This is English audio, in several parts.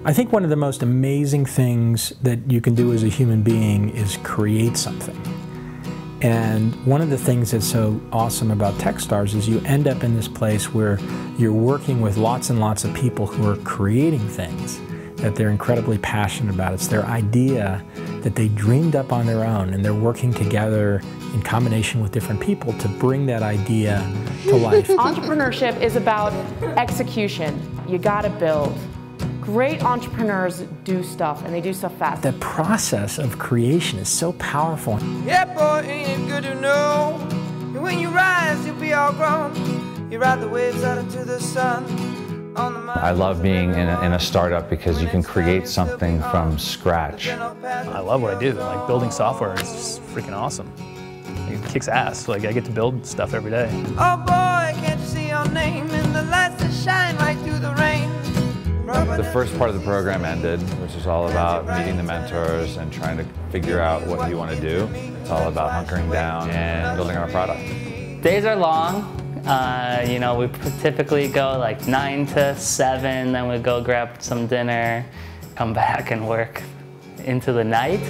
I think one of the most amazing things that you can do as a human being is create something. And one of the things that's so awesome about Techstars is you end up in this place where you're working with lots and lots of people who are creating things that they're incredibly passionate about. It's their idea that they dreamed up on their own, and they're working together in combination with different people to bring that idea to life. Entrepreneurship is about execution. You gotta build. Great entrepreneurs do stuff, and they do stuff fast. The process of creation is so powerful. Yeah, boy, ain't it good to know? And when you rise, you'll be all grown. You ride the waves out into the sun. I love being in a startup because you can create something from scratch. I love what I do. Like, building software is just freaking awesome. It kicks ass. Like, I get to build stuff every day. Oh boy, can't you see your name in the lights that shine right through the rain? The first part of the program ended, which is all about meeting the mentors and trying to figure out what you want to do. It's all about hunkering down and building our product. Days are long. You know, we typically go like 9 to 7, then we go grab some dinner, come back and work into the night.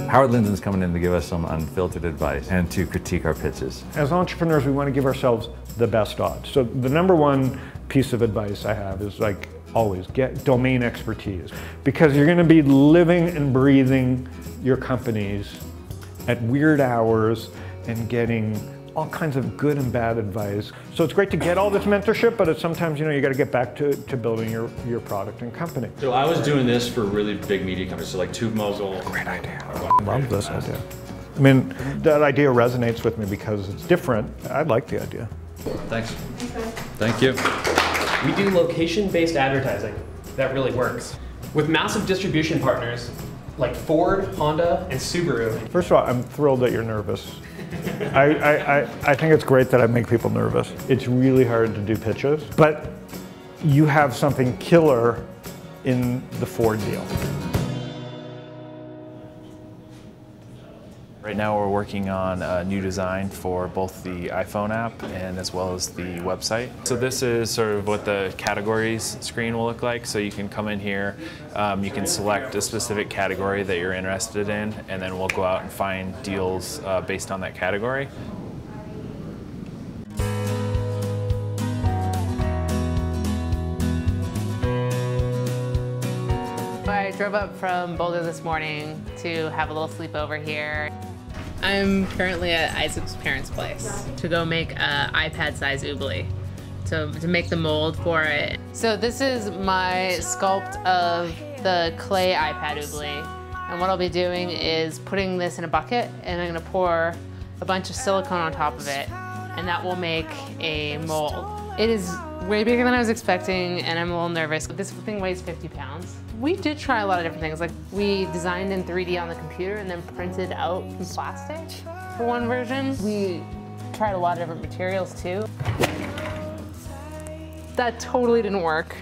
Howard Lindson's coming in to give us some unfiltered advice and to critique our pitches. As entrepreneurs, we want to give ourselves the best odds. So the number one piece of advice I have is, like, always get domain expertise, because you're going to be living and breathing your companies at weird hours and getting all kinds of good and bad advice. So it's great to get all this mentorship, but it's sometimes, you know, you got to get back to building your product and company. So I was doing this for really big media companies, so like Tube Mogul. Great idea. I love this idea. I mean, that idea resonates with me because it's different. I like the idea. Thanks. Thank you. We do location-based advertising. That really works. With massive distribution partners like Ford, Honda, and Subaru. First of all, I'm thrilled that you're nervous. I think it's great that I make people nervous. It's really hard to do pitches, but you have something killer in the Ford deal. Right now we're working on a new design for both the iPhone app and as well as the website. So this is sort of what the categories screen will look like. So you can come in here, you can select a specific category that you're interested in, and then we'll go out and find deals based on that category. I drove up from Boulder this morning to have a little sleepover here. I'm currently at Isaac's parents' place to go make an iPad-sized oobly, to make the mold for it. So this is my sculpt of the clay iPad oobly. And what I'll be doing is putting this in a bucket, and I'm gonna pour a bunch of silicone on top of it, and that will make a mold. It is way bigger than I was expecting, and I'm a little nervous. This thing weighs 50 pounds. We did try a lot of different things. Like, we designed in 3D on the computer and then printed out some plastic for one version. We tried a lot of different materials too. That totally didn't work.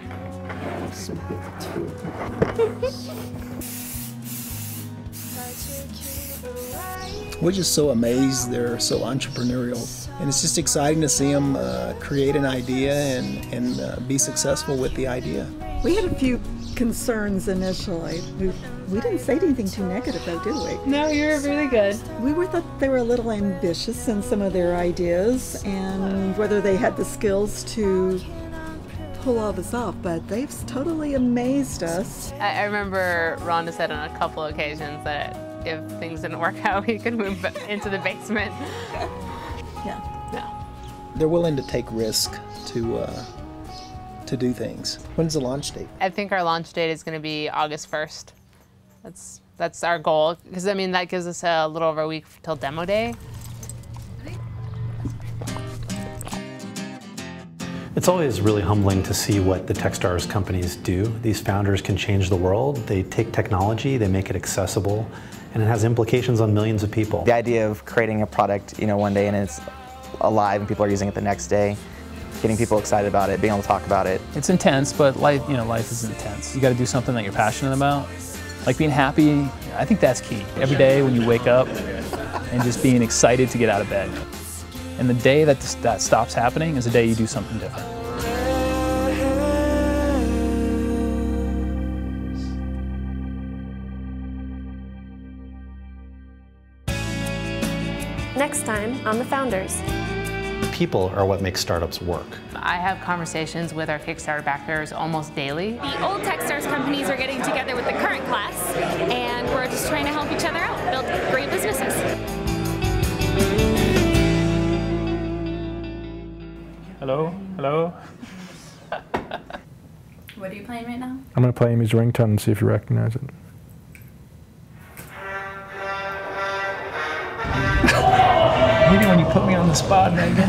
We're just so amazed. They're so entrepreneurial. And it's just exciting to see them create an idea and be successful with the idea. We had a few concerns initially. We didn't say anything too negative though, did we? No, you're really good. We thought they were a little ambitious in some of their ideas and whether they had the skills to pull all this off, but they've totally amazed us. I remember Rhonda said on a couple of occasions that if things didn't work out, we could move into the basement. Yeah. They're willing to take risk to do things. When's the launch date? I think our launch date is going to be August 1st. That's our goal, because I mean that gives us a little over a week till demo day. It's always really humbling to see what the Techstars companies do. These founders can change the world. They take technology, they make it accessible, and it has implications on millions of people. The idea of creating a product, you know, one day and it's alive and people are using it the next day, getting people excited about it, being able to talk about it. It's intense, but life is intense. You got to do something that you're passionate about. Like being happy, I think that's key. Every day when you wake up and just being excited to get out of bed. And the day that that stops happening is the day you do something different. next time on The Founders. People are what makes startups work. I have conversations with our Kickstarter backers almost daily. The old Techstars companies are getting together with the current class, and we're just trying to help each other out, build great businesses. Hello? Hello? What are you playing right now? I'm going to play Amy's ringtone and see if you recognize it. Maybe when you put me on the spot, Megan.